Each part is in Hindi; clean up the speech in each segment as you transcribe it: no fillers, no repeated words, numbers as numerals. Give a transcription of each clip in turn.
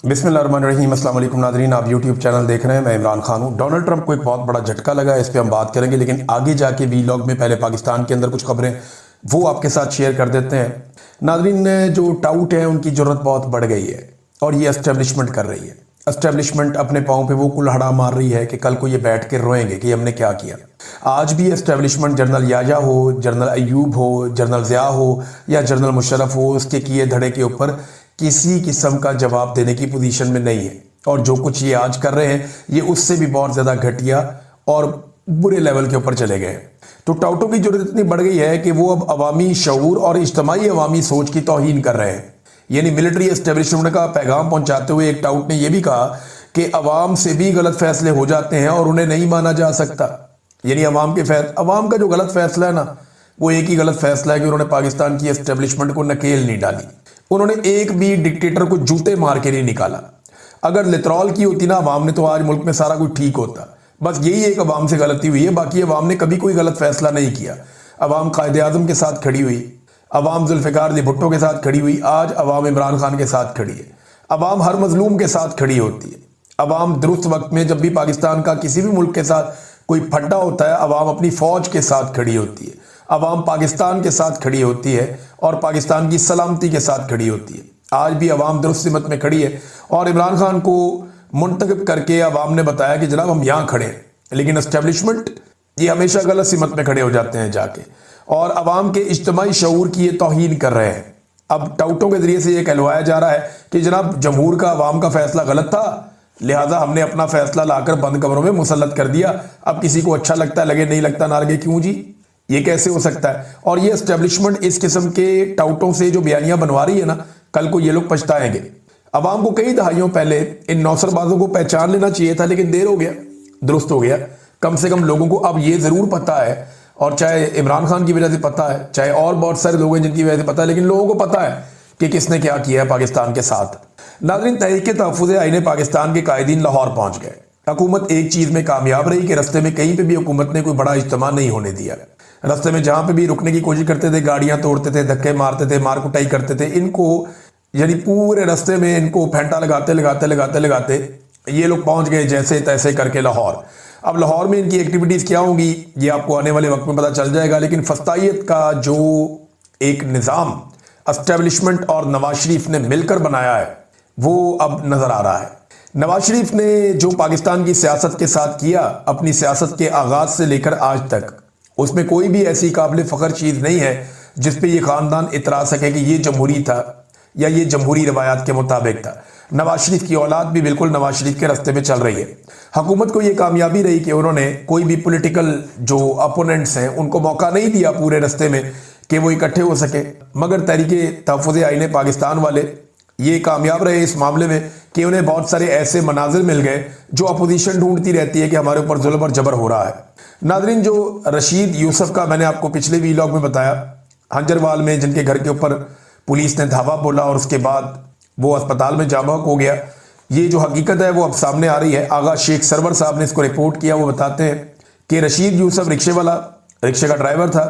बिस्मिल्लाहिर्रहमानिर्रहीम। अस्सलाम वालेकुम नाज़रीन, आप यूट्यूब चैनल देख रहे हैं। मैं इमरान खान हूँ। डोनाल्ड ट्रंप को एक बहुत बड़ा झटका लगा है, इस पर हम बात करेंगे, लेकिन आगे जाके वीलॉग में पहले पाकिस्तान के अंदर कुछ खबरें वो आपके साथ शेयर कर देते हैं। नाज़रीन, जो टाउट है उनकी ज़रूरत बहुत बढ़ गई है और ये एस्टेब्लिशमेंट कर रही है। एस्टेब्लिशमेंट अपने पाँव पे वो कुल्हाड़ा मार रही है कि कल को ये बैठ के रोएंगे कि हमने क्या किया। आज भी एस्टेब्लिशमेंट जनरल याजा हो, जनरल अयूब हो, जनरल ज़िया हो या जनरल मुशर्रफ हो, उसके किए धड़े के ऊपर किसी किस्म का जवाब देने की पोजीशन में नहीं है। और जो कुछ ये आज कर रहे हैं ये उससे भी बहुत ज़्यादा घटिया और बुरे लेवल के ऊपर चले गए। तो टाउटों की जरूरत इतनी बढ़ गई है कि वो अब अवामी शऊर और इज्तमाही अवामी सोच की तौहीन कर रहे हैं। यानी मिलिट्री एस्टेब्लिशमेंट का पैगाम पहुंचाते हुए एक टाउट ने यह भी कहा कि अवाम से भी गलत फैसले हो जाते हैं और उन्हें नहीं माना जा सकता। यानी अवाम का जो गलत फैसला है ना, वो एक ही गलत फैसला है कि उन्होंने पाकिस्तान की एस्टेब्लिशमेंट को नकेल नहीं डाली। उन्होंने एक भी डिक्टेटर को जूते मार के नहीं निकाला। अगर लितरॉल की होती ना अवाम ने, तो आज मुल्क में सारा कुछ ठीक होता। बस यही एक अवाम से गलती हुई है, बाकी अवाम ने कभी कोई गलत फैसला नहीं किया। अवाम कायदे आजम के साथ खड़ी हुई, अवाम जुल्फ़िकार अली भुट्टो के साथ खड़ी हुई, आज अवाम इमरान खान के साथ खड़ी है। अवाम हर मजलूम के साथ खड़ी होती है। अवाम दुरुस्त वक्त में जब भी पाकिस्तान का किसी भी मुल्क के साथ कोई फड्डा होता है, अवाम अपनी फौज के साथ खड़ी होती है। अवाम पाकिस्तान के साथ खड़ी होती है और पाकिस्तान की सलामती के साथ खड़ी होती है। आज भी अवाम दुरुस्त सिमत में खड़ी है और इमरान खान को मुंतखब करके अवाम ने बताया कि जनाब हम यहाँ खड़े हैं, लेकिन एस्टेब्लिशमेंट ये हमेशा गलत सिमत में खड़े हो जाते हैं जाके, और अवाम के इज्तमाही शऊर की ये तौहीन कर रहे हैं। अब टाउटों के जरिए से ये कहलवाया जा रहा है कि जनाब जमहूर का अवाम का फैसला गलत था, लिहाजा हमने अपना फैसला लाकर बंद कमरों में मुसल्लत कर दिया। अब किसी को अच्छा लगता है लगे, नहीं लगता ना लगे, क्यों जी, ये कैसे हो सकता है। और ये एस्टेब्लिशमेंट इस किस्म के टाउटों से जो बयानियां बनवा रही है ना, कल को ये लोग पछताएंगे। अवाम को कई दहाइयों पहले इन नौसरबाजों को पहचान लेना चाहिए था, लेकिन देर हो गया, दुरुस्त हो गया। कम से कम लोगों को अब ये जरूर पता है, और चाहे इमरान खान की वजह से पता है, चाहे और बहुत सारे लोग हैं जिनकी वजह से पता है, लेकिन लोगों को पता है कि किसने क्या किया है पाकिस्तान के साथ। नाज़रीन, तहरीक तहफ़्फ़ुज़ आईन पाकिस्तान के कायदीन लाहौर पहुंच गए। हुकूमत एक चीज में कामयाब रही कि रस्ते में कहीं पे भी हुकूमत ने कोई बड़ा इज्तिमा नहीं होने दिया। रस्ते में जहां पे भी रुकने की कोशिश करते थे, गाड़ियां तोड़ते थे, धक्के मारते थे, मार कुटाई करते थे। इनको यानी पूरे रस्ते में इनको फेंटा लगाते लगाते लगाते लगाते ये लोग पहुंच गए जैसे तैसे करके लाहौर। अब लाहौर में इनकी एक्टिविटीज क्या होंगी ये आपको आने वाले वक्त में पता चल जाएगा, लेकिन फस्तायत का जो एक निज़ाम एस्टेब्लिशमेंट और नवाज शरीफ ने मिलकर बनाया है वो अब नजर आ रहा है। नवाज शरीफ ने जो पाकिस्तान की सियासत के साथ किया, अपनी सियासत के आगाज से लेकर आज तक, उसमें कोई भी ऐसी काबिल फ़ख्र चीज़ नहीं है जिस पे ये ख़ानदान इतरा सके कि ये जमहूरी था या ये जमहूरी रवायात के मुताबिक था। नवाज शरीफ की औलाद भी बिल्कुल नवाज शरीफ के रास्ते में चल रही है। हुकूमत को ये कामयाबी रही कि उन्होंने कोई भी पॉलिटिकल जो अपोनेंट्स हैं उनको मौका नहीं दिया पूरे रास्ते में कि वो इकट्ठे हो सके, मगर तहरीक तहफ़्फ़ुज़ आईन पाकिस्तान वाले ये कामयाब रहे इस मामले में कि उन्हें बहुत सारे ऐसे मनाजिर मिल गए जो अपोजिशन ढूंढती रहती है कि हमारे ऊपर जुल्म और जबर हो रहा है। नाज़रीन, जो रशीद यूसुफ का मैंने आपको पिछले वीलॉग में बताया, हंजरवाल में जिनके घर के ऊपर पुलिस ने धावा बोला और उसके बाद वो अस्पताल में जामक हो गया, ये जो हकीकत है वो अब सामने आ रही है। आगा शेख सरवर साहब ने इसको रिपोर्ट किया। वो बताते हैं कि रशीद यूसुफ रिक्शे का ड्राइवर था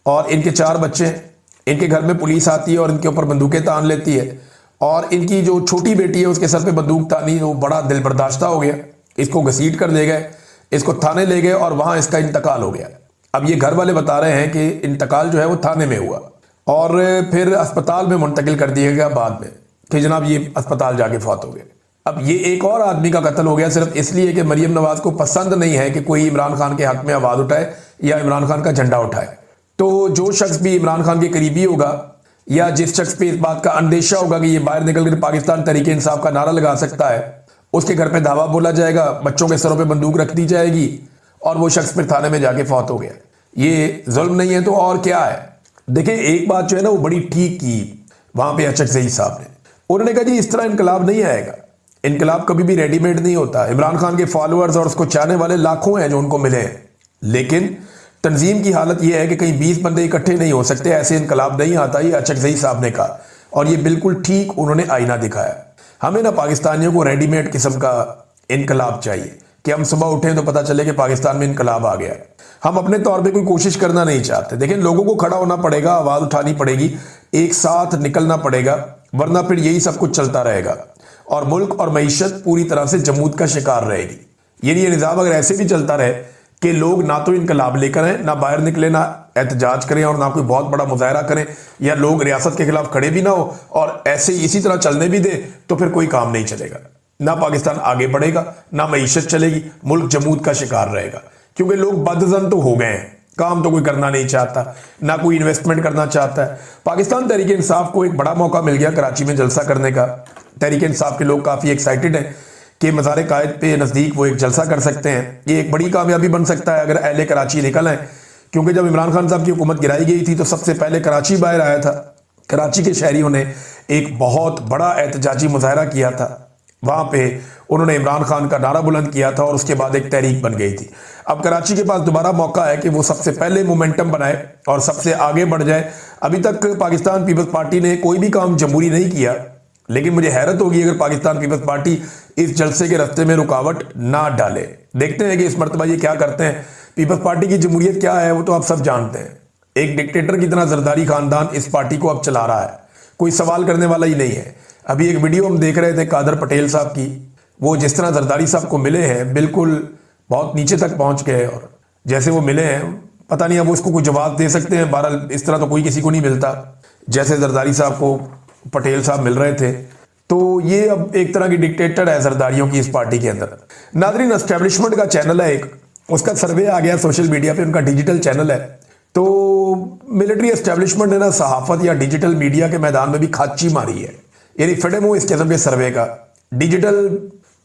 और इनके 4 बच्चे। इनके घर में पुलिस आती है और इनके ऊपर बंदूकें तान लेती है, और इनकी जो छोटी बेटी है उसके सर पे बंदूक तानी, वो बड़ा दिल बर्दाश्ता हो गया। इसको घसीट कर ले गए, इसको थाने ले गए और वहां इसका इंतकाल हो गया। अब ये घर वाले बता रहे हैं कि इंतकाल जो है वो थाने में हुआ और फिर अस्पताल में मुंतकिल कर दिया गया बाद में कि जनाब ये अस्पताल जाके फौत हो गए। अब ये एक और आदमी का कत्ल हो गया सिर्फ इसलिए कि मरियम नवाज को पसंद नहीं है कि कोई इमरान खान के हक में आवाज उठाए या इमरान खान का झंडा उठाए। तो जो शख्स भी इमरान खान के करीबी होगा या जिस शख्स पे इस बात का अंदेशा होगा कि ये बाहर निकलकर पाकिस्तान तहरीक इंसाफ का नारा लगा सकता है, उसके घर पे धावा बोला जाएगा, बच्चों के सरों पे बंदूक रख दी जाएगी और वो शख्स फिर थाने में जाके फौत हो गया। ये जुल्म नहीं है तो और क्या है। देखिए, एक बात जो है ना वो बड़ी ठीक की वहां पे अचक ज़ई साहब ने, उन्होंने कहा जी इस तरह इनकलाब नहीं आएगा। इनकलाब कभी भी रेडीमेड नहीं होता। इमरान खान के फॉलोअर्स और उसको चाहने वाले लाखों हैं जो उनको मिले हैं, लेकिन तंजीम की हालत यह है कि कहीं 20 बंदे इकट्ठे नहीं हो सकते, ऐसे इनकलाब नहीं आता। ये अचक ज़ई साहब ने कहा और ये बिल्कुल ठीक उन्होंने आईना दिखाया। हमें ना पाकिस्तानियों को रेडीमेड किस्म का इनकलाब चाहिए कि हम सुबह उठें तो पता चले कि पाकिस्तान में इनकलाब आ गया है। हम अपने तौर पे कोई कोशिश करना नहीं चाहते। देखें, लोगों को खड़ा होना पड़ेगा, आवाज उठानी पड़ेगी, एक साथ निकलना पड़ेगा, वरना फिर यही सब कुछ चलता रहेगा। और मुल्क और मईशत पूरी तरह से जमूद का शिकार रहेगी। यानी ये निज़ाम अगर ऐसे भी चलता रहे कि लोग ना तो इनकलाब लेकर आए, ना बाहर निकले, ना एहतजाज करें और ना कोई बहुत बड़ा मुजाहरा करें, या लोग रियासत के खिलाफ खड़े भी ना हो और ऐसे इसी तरह चलने भी दे, तो फिर कोई काम नहीं चलेगा। ना पाकिस्तान आगे बढ़ेगा, ना मईशत चलेगी, मुल्क जमूद का शिकार रहेगा। क्योंकि लोग बदजन तो हो गए हैं, काम तो कोई करना नहीं चाहता, ना कोई इन्वेस्टमेंट करना चाहता है। पाकिस्तान तहरीक इंसाफ को एक बड़ा मौका मिल गया कराची में जलसा करने का। तहरीक इंसाफ के लोग काफ़ी एक्साइटेड हैं कि मज़ार कायद पे नज़दीक वो एक जलसा कर सकते हैं। ये एक बड़ी कामयाबी बन सकता है अगर अहले कराची निकल आए, क्योंकि जब इमरान खान साहब की हुकूमत गिराई गई थी तो सबसे पहले कराची बाहर आया था। कराची के शहरियों ने एक बहुत बड़ा एहतजाजी मुजाहरा किया था, वहाँ पे उन्होंने इमरान खान का नारा बुलंद किया था और उसके बाद एक तहरीक बन गई थी। अब कराची के पास दोबारा मौका है कि वो सबसे पहले मोमेंटम बनाए और सबसे आगे बढ़ जाए। अभी तक पाकिस्तान पीपल्स पार्टी ने कोई भी काम जमहूरी नहीं किया, लेकिन मुझे हैरत होगी अगर पाकिस्तान पीपल्स पार्टी इस जलसे के रास्ते में रुकावट ना डाले। देखते हैं कि इस मरतबा ये क्या करते हैं। पीपल्स पार्टी की जमहूरियत क्या है वो तो आप सब जानते हैं। एक डिक्टेटर की तरह जरदारी खानदान इस पार्टी को अब चला रहा है, कोई सवाल करने वाला ही नहीं है। अभी एक वीडियो हम देख रहे थे कादर पटेल साहब की, वो जिस तरह जरदारी साहब को मिले हैं बिल्कुल बहुत नीचे तक पहुंच गए, और जैसे वो मिले हैं पता नहीं अब उसको कोई जवाब दे सकते हैं। बहरहाल इस तरह तो कोई किसी को नहीं मिलता जैसे जरदारी साहब को पटेल साहब मिल रहे थे। तो ये अब एक तरह की डिक्टेटर है जरदारियों की इस पार्टी के अंदर। नादरीन, एस्टेब्लिशमेंट का चैनल है एक, उसका सर्वे आ गया सोशल मीडिया पे, उनका डिजिटल चैनल है। तो मिलिट्री एस्टेब्लिशमेंट ने ना सहाफत या डिजिटल मीडिया के मैदान में भी खाची मारी है। यानी फिल्म हो इस किस्म के सर्वे का। डिजिटल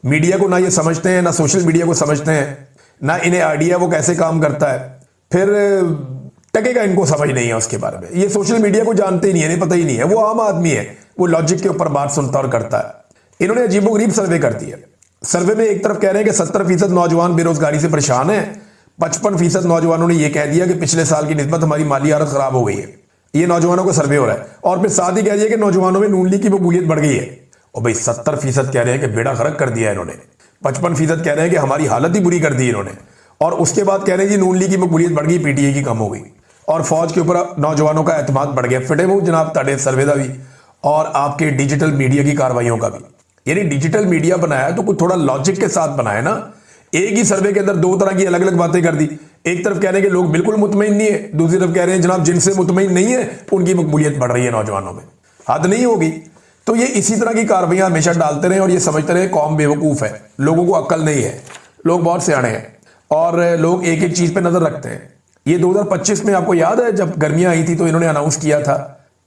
मीडिया को ना ये समझते हैं, ना सोशल मीडिया को समझते हैं, ना इन्हें आइडिया वो कैसे काम करता है, फिर टकेगा इनको समझ नहीं है उसके बारे में। ये सोशल मीडिया को जानते ही नहीं है, इन्हें पता ही नहीं है। वो आम आदमी है, वो लॉजिक के ऊपर बात सुनता और करता है। इन्होंने अजीबोगरीब सर्वे कर दिया। सर्वे में एक तरफ कह रहे हैं कि 70% नौजवान बेरोजगारी से परेशान हैं, 55% नौजवानों ने यह कह दिया कि पिछले साल की निस्बत हमारी माली हालत खराब हो गई है। ये नौजवानों का सर्वे हो रहा है। और फिर साथ ही कह दिया कि नौजवानों में नून लीग की मकबूलियत बढ़ गई है। और भाई 70% कह रहे हैं कि बेड़ा गर्क कर दिया इन्होंने, 55% कह रहे हैं कि हमारी हालत ही बुरी कर दी इन्होंने, और उसके बाद कह रहे हैं जी नून लीग की मकबूलियत बढ़ गई, पीटीआई की कम हो गई, और फौज के ऊपर नौजवानों का एतमाद बढ़ गया। फिटे मुंह जनाब ताड़े सर्वे का भी और आपके डिजिटल मीडिया की कार्रवाइयों का भी। यानी डिजिटल मीडिया बनाया तो कुछ थोड़ा लॉजिक के साथ बनाया ना। एक ही सर्वे के अंदर दो तरह की अलग अलग बातें कर दी। एक तरफ कह रहे हैं कि लोग बिल्कुल मुतमईन नहीं है, दूसरी तरफ कह रहे हैं जनाब जिनसे मुतमईन नहीं है उनकी मकबूलियत बढ़ रही है नौजवानों में। हद नहीं होगी। तो ये इसी तरह की कार्रवाइयां हमेशा डालते रहे और ये समझते रहे कौम बेवकूफ है, लोगों को अक्ल नहीं है, लोग बहुत सियाणे हैं और लोग एक एक चीज पे नजर रखते हैं। ये 2025 में आपको याद है जब गर्मियां आई थी तो इन्होंने अनाउंस किया था,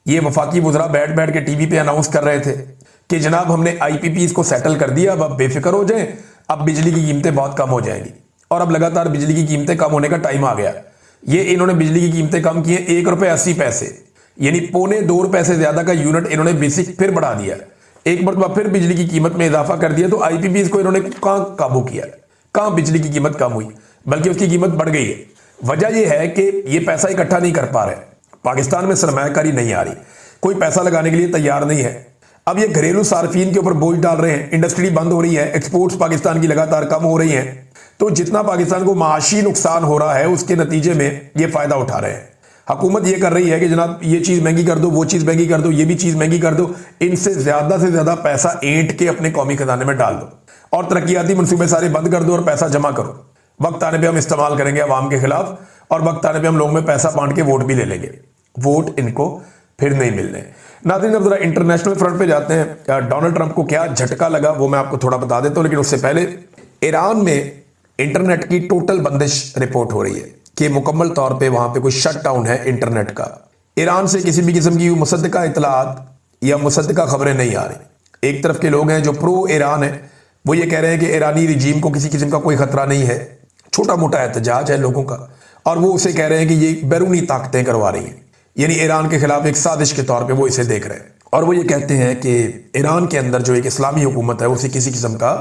ये वफाकी वुज़रा बैठ बैठ के टीवी पे अनाउंस कर रहे थे कि जनाब हमने आईपीपीज को सेटल कर दिया, अब आप बेफिक्र हो जाएं, अब बिजली की कीमतें बहुत कम हो जाएंगी। और अब लगातार बिजली की कीमतें कम होने का टाइम आ गया। ये इन्होंने बिजली की कीमतें कम की हैं, ₹1.80, यानी ₹2.25 से ज्यादा का यूनिट इन्होंने बेसिक फिर बढ़ा दिया। एक मरतबा फिर बिजली की कीमत में इजाफा कर दिया। तो आईपीपीज को इन्होंने कहां काबू किया, कहां बिजली की कीमत कम हुई, बल्कि उसकी कीमत बढ़ गई है। वजह यह है कि ये पैसा इकट्ठा नहीं कर पा रहे, पाकिस्तान में सरमायाकारी नहीं आ रही, कोई पैसा लगाने के लिए तैयार नहीं है। अब ये घरेलू सार्फिन के ऊपर बोझ डाल रहे हैं, इंडस्ट्री बंद हो रही है, एक्सपोर्ट्स पाकिस्तान की लगातार कम हो रही हैं। तो जितना पाकिस्तान को माशी नुकसान हो रहा है उसके नतीजे में ये फायदा उठा रहे हैं। हुकूमत ये कर रही है कि जनाब ये चीज महंगी कर दो, वो चीज महंगी कर दो, ये भी चीज महंगी कर दो, इनसे से ज्यादा पैसा ऐंठ के अपने कौमी खजाने में डाल दो और तरक्याती मनसूबे सारे बंद कर दो और पैसा जमा करो। वक्त आने पर हम इस्तेमाल करेंगे अवाम के खिलाफ और वक्त आने पर हम लोगों में पैसा बांट के वोट भी ले लेंगे। वोट इनको फिर नहीं मिलने। नाज़रीन, अब जरा इंटरनेशनल फ्रंट पे जाते हैं। डोनाल्ड ट्रंप को क्या झटका लगा वो मैं आपको थोड़ा बता देता हूं, लेकिन उससे पहले ईरान में इंटरनेट की टोटल बंदिश रिपोर्ट हो रही है कि मुकम्मल तौर पे वहां पे कोई शट डाउन है इंटरनेट का। ईरान से किसी भी किस्म की मुसद्दका इतलात या मुसद्दका खबरें नहीं आ रही। एक तरफ के लोग हैं जो प्रो ईरान है, वो ये कह रहे हैं कि ईरानी रिजीम को किसी किस्म का कोई खतरा नहीं है, छोटा मोटा एहतजाज है लोगों का, और वो उसे कह रहे हैं कि ये बैरूनी ताकतें करवा रही हैं, यानी ईरान के खिलाफ एक साजिश के तौर पे वो इसे देख रहे हैं। और वो ये कहते हैं कि ईरान के अंदर जो एक इस्लामी हुकूमत है उसे किसी किस्म का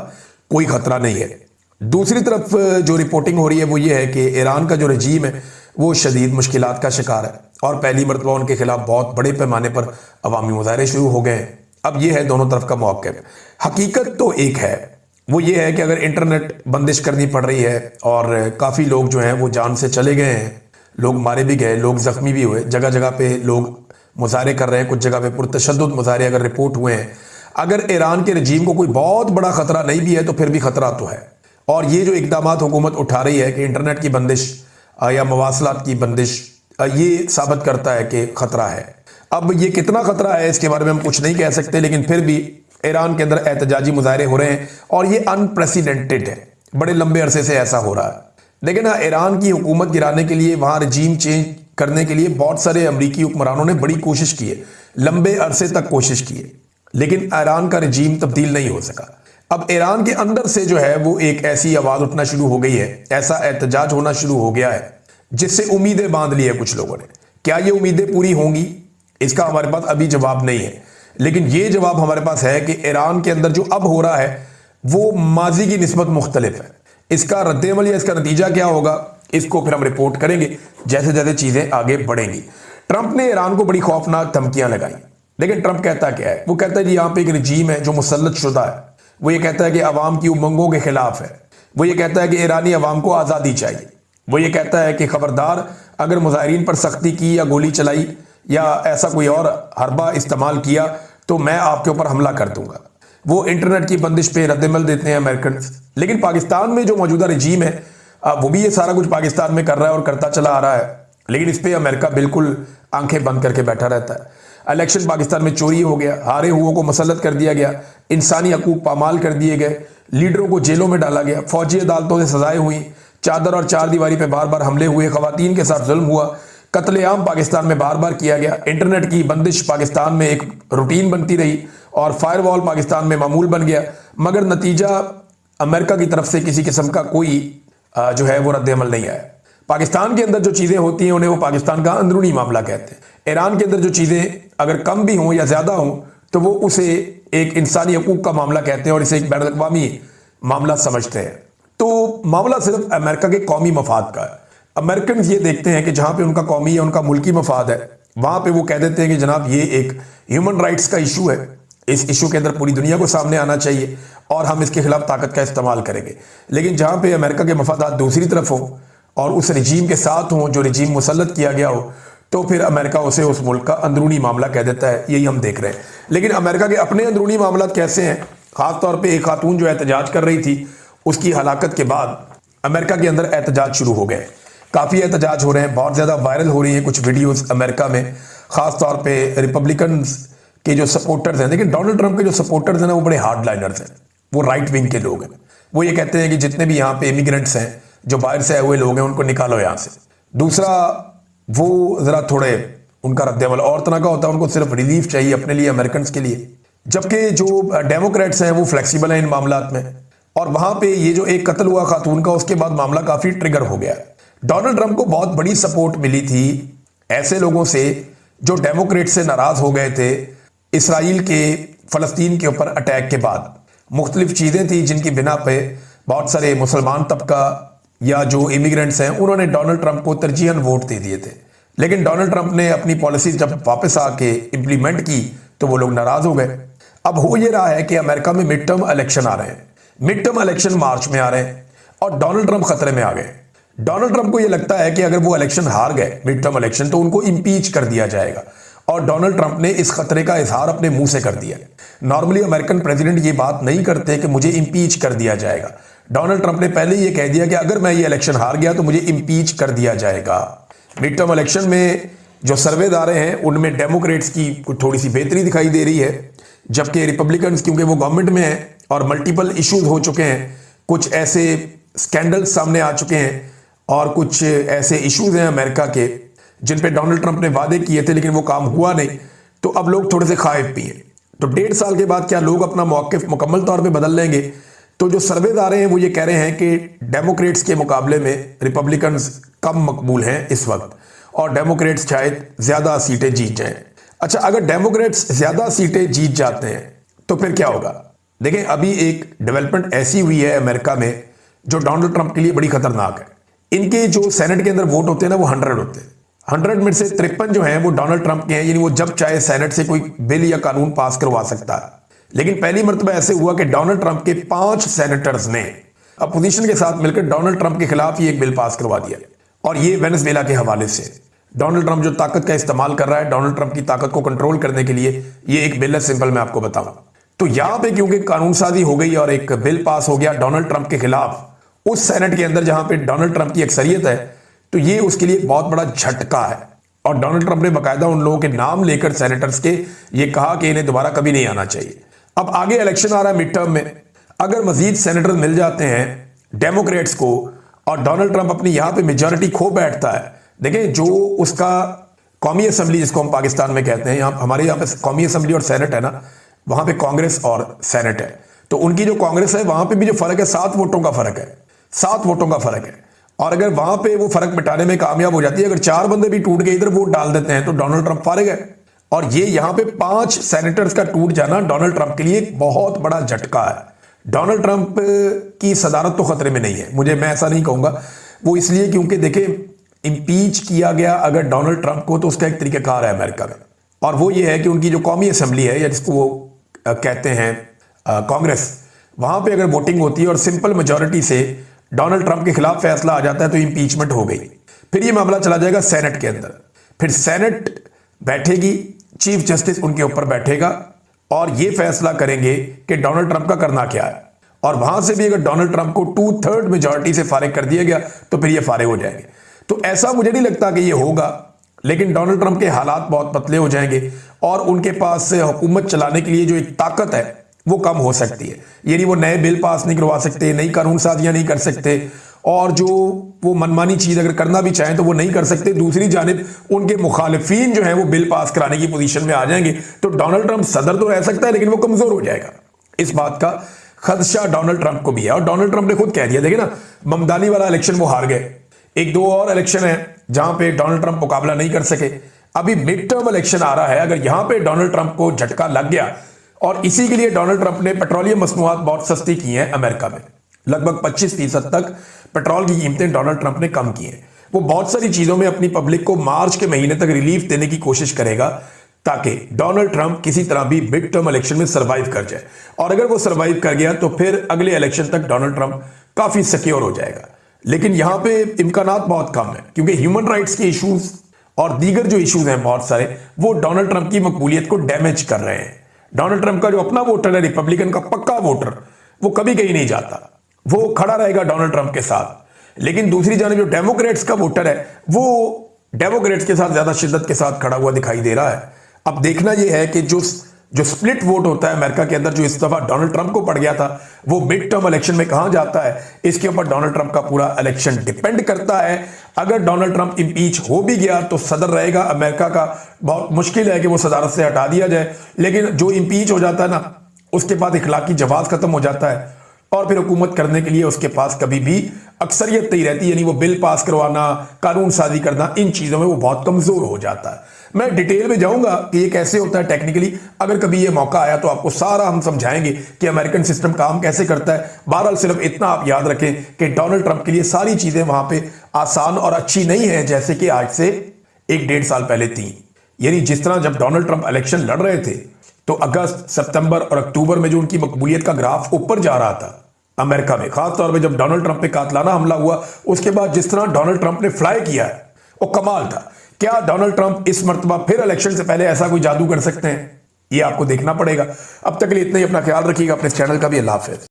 कोई खतरा नहीं है। दूसरी तरफ जो रिपोर्टिंग हो रही है वो ये है कि ईरान का जो रजीम है वो शदीद मुश्किलात का शिकार है और पहली मरतबा उनके खिलाफ बहुत बड़े पैमाने पर अवामी मुजाहरे शुरू हो गए हैं। अब ये है दोनों तरफ का मौक़िफ़। हकीकत तो एक है, वो ये है कि अगर इंटरनेट बंदिश करनी पड़ रही है और काफ़ी लोग जो हैं वो जान से चले गए हैं, लोग मारे भी गए, लोग जख्मी भी हुए, जगह जगह पे लोग मुजाहरे कर रहे हैं, कुछ जगह पे पुरतशद्दुद मुजाहरे अगर रिपोर्ट हुए हैं। अगर ईरान के रजीम को कोई बहुत बड़ा खतरा नहीं भी है तो फिर भी खतरा तो है। और ये जो इकदाम हुकूमत उठा रही है कि इंटरनेट की बंदिश या मवासलात की बंदिश, ये साबित करता है कि खतरा है। अब ये कितना खतरा है इसके बारे में हम कुछ नहीं कह सकते, लेकिन फिर भी ईरान के अंदर एहतजाजी मुजाहरे हो रहे हैं और ये अनप्रेसिडेंटेड है, बड़े लंबे अरसे से ऐसा हो रहा है। लेकिन ना ईरान की हुकूमत गिराने के लिए, वहां रजीम चेंज करने के लिए बहुत सारे अमरीकी हुक्मरानों ने बड़ी कोशिश की है, लंबे अरसे तक कोशिश की है, लेकिन ईरान का रजीम तब्दील नहीं हो सका। अब ईरान के अंदर से जो है वो एक ऐसी आवाज उठना शुरू हो गई है, ऐसा एहतजाज होना शुरू हो गया है जिससे उम्मीदें बांध ली है कुछ लोगों ने। क्या ये उम्मीदें पूरी होंगी, इसका हमारे पास अभी जवाब नहीं है, लेकिन ये जवाब हमारे पास है कि ईरान के अंदर जो अब हो रहा है वो माजी की निस्बत मुख्तलिफ है। इसका रद्देअमल या इसका नतीजा क्या होगा, इसको फिर हम रिपोर्ट करेंगे जैसे जैसे चीजें आगे बढ़ेंगी। ट्रंप ने ईरान को बड़ी खौफनाक धमकियां लगाई, लेकिन ट्रंप कहता क्या है? वो कहता है जी यहाँ पे एक रजीम है जो मुसल्लत शुदा है। वो ये कहता है कि अवाम की उमंगों के खिलाफ है। वो ये कहता है कि ईरानी अवाम को आज़ादी चाहिए। वो ये कहता है कि खबरदार अगर मुजाहिरीन पर सख्ती की या गोली चलाई या ऐसा कोई और हरबा इस्तेमाल किया तो मैं आपके ऊपर हमला कर दूंगा। वो इंटरनेट की बंदिश पे रद्दमल देते हैं अमेरिकन। लेकिन पाकिस्तान में जो मौजूदा रजीम है वो भी ये सारा कुछ पाकिस्तान में कर रहा है और करता चला आ रहा है, लेकिन इस पर अमेरिका बिल्कुल आंखें बंद करके बैठा रहता है। इलेक्शन पाकिस्तान में चोरी हो गया, हारे हुओं को मुसल्लत कर दिया गया, इंसानी हकूक पामाल कर दिए गए, लीडरों को जेलों में डाला गया, फौजी अदालतों से सजाएं हुई, चादर और चार दीवारी पे बार बार हमले हुए, खवातीन के साथ जुल्म हुआ, कत्लेआम पाकिस्तान में बार बार किया गया, इंटरनेट की बंदिश पाकिस्तान में एक रूटीन बनती रही और फायरवॉल पाकिस्तान में मामूल बन गया, मगर नतीजा अमेरिका की तरफ से किसी किस्म का कोई जो है वो रद्द-ए-अमल नहीं आया। पाकिस्तान के अंदर जो चीजें होती हैं उन्हें वो पाकिस्तान का अंदरूनी मामला कहते हैं। ईरान के अंदर जो चीजें अगर कम भी हों या ज्यादा हों तो वो उसे एक इंसानी हकूक का मामला कहते हैं और इसे एक बैनुल अक़वामी मामला समझते हैं। तो मामला सिर्फ अमेरिका के कौमी मफाद का है। अमेरिकन ये देखते हैं कि जहां पे उनका कौमी या उनका मुल्की मफाद है वहां पे वो कह देते हैं कि जनाब ये एक ह्यूमन राइट्स का इशू है, इस इशू के अंदर पूरी दुनिया को सामने आना चाहिए और हम इसके खिलाफ ताकत का इस्तेमाल करेंगे। लेकिन जहां पे अमेरिका के मफादात दूसरी तरफ हो और उस रजीम के साथ हो जो रजीम मुसल्लत किया गया हो तो फिर अमेरिका उसे उस मुल्क का अंदरूनी मामला कह देता है। यही हम देख रहे हैं। लेकिन अमेरिका के अपने अंदरूनी मामला कैसे हैं? खासतौर पर एक खातून जो एहतजाज कर रही थी उसकी हलाकत के बाद अमेरिका के अंदर एहतजाज शुरू हो गए। काफ़ी एहतजाज हो रहे हैं, बहुत ज़्यादा वायरल हो रही है कुछ वीडियोस अमेरिका में, ख़ास तौर पे रिपब्लिकन के जो सपोर्टर्स हैं। लेकिन डोनाल्ड ट्रंप के जो सपोर्टर्स हैं ना वो बड़े हार्ड लाइनर्स हैं, वो राइट विंग के लोग हैं। वो ये कहते हैं कि जितने भी यहाँ पे इमिग्रेंट्स हैं जो बाहर से आए हुए लोग हैं उनको निकालो यहाँ से। दूसरा, वो ज़रा थोड़े उनका रद्द-ए-अमल और तरह का होता है, उनको सिर्फ रिलीफ चाहिए अपने लिए, अमेरिकन के लिए। जबकि जो डेमोक्रेट्स हैं वो फ्लेक्सिबल हैं इन मामलात में। और वहाँ पे ये जो एक कत्ल हुआ खातून का, उसके बाद मामला काफ़ी ट्रिगर हो गया। डोनाल्ड ट्रंप को बहुत बड़ी सपोर्ट मिली थी ऐसे लोगों से जो डेमोक्रेट से नाराज हो गए थे इसराइल के फ़लस्तीन के ऊपर अटैक के बाद। मुख्तलिफ चीज़ें थी जिनकी बिना पे बहुत सारे मुसलमान तबका या जो इमिग्रेंट्स हैं उन्होंने डोनाल्ड ट्रंप को तरजीहन वोट दे दिए थे। लेकिन डोनाल्ड ट्रंप ने अपनी पॉलिसी जब वापस आके इम्प्लीमेंट की तो वो लोग नाराज हो गए। अब हो ये रहा है कि अमेरिका में मिड टर्म इलेक्शन आ रहे हैं, मिड टर्म इलेक्शन मार्च में आ रहे हैं और डोनाल्ड ट्रंप खतरे में आ गए। डोनाल्ड ट्रंप को यह लगता है कि अगर वो इलेक्शन हार गए मिड टर्म इलेक्शन तो उनको इंपीच कर दिया जाएगा और डोनाल्ड ट्रंप ने इस खतरे का इजहार अपने मुंह से कर दिया। नॉर्मली अमेरिकन प्रेसिडेंट ये बात नहीं करते कि मुझे इंपीच कर दिया जाएगा। डोनाल्ड ट्रंप ने पहले ये कह दिया कि अगर मैं ये इलेक्शन हार गया तो मुझे इंपीच कर दिया जाएगा। मिड टर्म इलेक्शन में जो सर्वेदारे हैं उनमें डेमोक्रेट्स की थोड़ी सी बेहतरी दिखाई दे रही है, जबकि रिपब्लिकन क्योंकि वो गवर्नमेंट में है और मल्टीपल इश्यूज हो चुके हैं, कुछ ऐसे स्कैंडल्स सामने आ चुके हैं और कुछ ऐसे इश्यूज हैं अमेरिका के जिन पे डोनाल्ड ट्रंप ने वादे किए थे लेकिन वो काम हुआ नहीं, तो अब लोग थोड़े से खाइफ भी हैं। तो 1.5 साल के बाद क्या लोग अपना मौक़िफ़ मुकम्मल तौर पे बदल लेंगे? तो जो सर्वेदारे हैं वो ये कह रहे हैं कि डेमोक्रेट्स के मुकाबले में रिपब्लिकन्स कम मकबूल हैं इस वक्त और डेमोक्रेट्स शायद ज़्यादा सीटें जीत जाएं। अच्छा, अगर डेमोक्रेट्स ज़्यादा सीटें जीत जाते हैं तो फिर क्या होगा? देखें, अभी एक डेवलपमेंट ऐसी हुई है अमेरिका में जो डोनाल्ड ट्रंप के लिए बड़ी खतरनाक है। इनके जो सेनेट के अंदर वोट होते हैं ना वो 100 होते हैं। 100 में से 53 जो हैं वो डोनाल्ड ट्रंप के हैं, यानी वो जब चाहे सेनेट से कोई बिल या कानून पास करवा सकता है। लेकिन पहली मर्तबा ऐसे हुआ कि डोनाल्ड ट्रंप के 5 सेनेटर्स ने अपोजिशन के साथ मिलकर डोनाल्ड ट्रंप के खिलाफ ही एक बिल पास करवा दिया। और ये वेनेजुएला के हवाले से डोनाल्ड ट्रंप जो ताकत का इस्तेमाल कर रहा है, डोनाल्ड ट्रंप की ताकत को कंट्रोल करने के लिए ये एक बिल है। सिंपल मैं आपको बताऊं, तो यहां पे क्योंकि कानून साजी हो गई और एक बिल पास हो गया डोनाल्ड ट्रंप के खिलाफ उस सेनेट के अंदर जहां पे डोनाल्ड ट्रंप की अक्सरियत है, तो ये उसके लिए बहुत बड़ा झटका है। और डोनाल्ड ट्रंप ने बाकायदा उन लोगों के नाम लेकर सेनेटर्स के ये कहा कि इन्हें दोबारा कभी नहीं आना चाहिए। अब आगे इलेक्शन आ रहा है मिड टर्म में, अगर मजीद सेनेटर मिल जाते हैं डेमोक्रेट्स को और डोनाल्ड ट्रंप अपनी यहां पे मेजॉरिटी खो बैठता है, देखें जो उसका कौमी असम्बली जिसको हम पाकिस्तान में कहते हैं, हमारे यहाँ पे कौमी असम्बली और सेनेट है ना, वहां पे कांग्रेस और सेनेट है, तो उनकी जो कांग्रेस है वहां पे भी जो फर्क है 7 वोटों का फर्क है, 7 वोटों का फर्क है। और अगर वहां पे वो फर्क मिटाने में कामयाब हो जाती है, अगर 4 बंदे भी टूट के इधर वोट डाल देते हैं तो डोनाल्ड ट्रंप फारिग है। और ये यहां पे 5 सेनेटर्स का टूट जाना डोनाल्ड ट्रंप के लिए एक बहुत बड़ा झटका है। डोनाल्ड ट्रंप की सदारत तो खतरे में नहीं है, मैं ऐसा नहीं कहूंगा, वो इसलिए क्योंकि देखें इंपीच किया गया अगर डोनाल्ड ट्रंप को तो उसका एक तरीकाकार है अमेरिका में, और वो ये है कि उनकी जो कौमी असम्बली है या जिसको वो कहते हैं कांग्रेस, वहां पे अगर वोटिंग होती है और सिंपल मेजॉरिटी से डोनाल्ड ट्रंप के खिलाफ फैसला आ जाता है तो इंपीचमेंट हो गई। फिर ये मामला चला जाएगा सेनेट के अंदर, फिर सेनेट बैठेगी, चीफ जस्टिस उनके ऊपर बैठेगा और ये फैसला करेंगे कि डोनाल्ड ट्रंप का करना क्या है। और वहां से भी अगर डोनाल्ड ट्रंप को 2/3 मेजॉरिटी से फारिग कर दिया गया तो फिर ये फारिग हो जाएंगे। तो ऐसा मुझे नहीं लगता कि ये होगा, लेकिन डोनाल्ड ट्रंप के हालात बहुत पतले हो जाएंगे और उनके पास हुकूमत चलाने के लिए जो एक ताकत है वो कम हो सकती है। यानी वो नए बिल पास नहीं करवा सकते, नई कानून साजियां नहीं कर सकते, और जो वो मनमानी चीज अगर करना भी चाहें तो वो नहीं कर सकते। दूसरी जानिब उनके मुखालिफिन जो है वो बिल पास कराने की पोजीशन में आ जाएंगे, तो डोनाल्ड ट्रंप सदर तो रह सकता है लेकिन वो कमजोर हो जाएगा। इस बात का खदशा डोनाल्ड ट्रंप को भी है और डोनाल्ड ट्रंप ने खुद कह दिया, देखिए ना, ममदानी वाला इलेक्शन वो हार गए, 1-2 और इलेक्शन है जहां पे डोनाल्ड ट्रंप मुकाबला नहीं कर सके। अभी मिड टर्म इलेक्शन आ रहा है, अगर यहां पे डोनाल्ड ट्रंप को झटका लग गया, और इसी के लिए डोनाल्ड ट्रंप ने पेट्रोलियम मसनूआत बहुत सस्ती की हैं अमेरिका में, लगभग 25% तक पेट्रोल की कीमतें डोनाल्ड ट्रंप ने कम की हैं। वो बहुत सारी चीजों में अपनी पब्लिक को मार्च के महीने तक रिलीफ देने की कोशिश करेगा ताकि डोनाल्ड ट्रंप किसी तरह भी मिड टर्म इलेक्शन में सर्वाइव कर जाए। और अगर वो सर्वाइव कर गया तो फिर अगले इलेक्शन तक डोनाल्ड ट्रंप काफी सिक्योर हो जाएगा। लेकिन यहां पे इम्कानात बहुत कम है क्योंकि ह्यूमन राइट्स के इशूज और दीगर जो इशूज हैं बहुत सारे, वो डोनाल्ड ट्रंप की मकबूलियत को डैमेज कर रहे हैं। डोनाल्ड ट्रंप का जो अपना वोटर है, रिपब्लिकन का पक्का वोटर, वो कभी कहीं नहीं जाता, वो खड़ा रहेगा डोनाल्ड ट्रंप के साथ। लेकिन दूसरी जानिब जो डेमोक्रेट्स का वोटर है वो डेमोक्रेट्स के साथ ज्यादा शिद्दत के साथ खड़ा हुआ दिखाई दे रहा है। अब देखना यह है कि जो स्प्लिट वोट होता है अमेरिका के अंदर, जो इस दफा डोनाल्ड ट्रंप को पड़ गया था, वो मिड टर्म इलेक्शन में कहां जाता है, इसके ऊपर डोनाल्ड ट्रंप का पूरा इलेक्शन डिपेंड करता है। अगर डोनाल्ड ट्रंप इंपीच हो भी गया तो सदर रहेगा अमेरिका का, बहुत मुश्किल है कि वो सदारत से हटा दिया जाए। लेकिन जो इंपीच हो जाता है ना, उसके बाद इखलाकी जवाब खत्म हो जाता है और फिर हुकूमत करने के लिए उसके पास कभी भी अक्सरियत नहीं रहती, यानी वो बिल पास करवाना, कानून साजी करना, इन चीजों में वो बहुत कमजोर हो जाता है। मैं डिटेल में जाऊंगा कि ये कैसे होता है टेक्निकली, अगर कभी ये मौका आया तो आपको सारा हम समझाएंगे कि अमेरिकन सिस्टम काम कैसे करता है। बहरहाल सिर्फ इतना आप याद रखें कि डोनाल्ड ट्रंप के लिए सारी चीजें वहां पे आसान और अच्छी नहीं है जैसे कि आज से 1-1.5 साल पहले थी। यानी जिस तरह जब डोनाल्ड ट्रंप इलेक्शन लड़ रहे थे तो अगस्त, सितंबर और अक्टूबर में जो उनकी मकबूलियत का ग्राफ ऊपर जा रहा था अमेरिका में, खासतौर पर जब डोनाल्ड ट्रंप पे कातलाना हमला हुआ, उसके बाद जिस तरह डोनाल्ड ट्रंप ने फ्लाई किया है वो कमाल था। क्या डोनाल्ड ट्रंप इस मर्तबा फिर इलेक्शन से पहले ऐसा कोई जादू कर सकते हैं? ये आपको देखना पड़ेगा। अब तक के लिए इतना ही, अपना ख्याल रखिएगा, अपने चैनल का भी। अल्लाह हाफिज।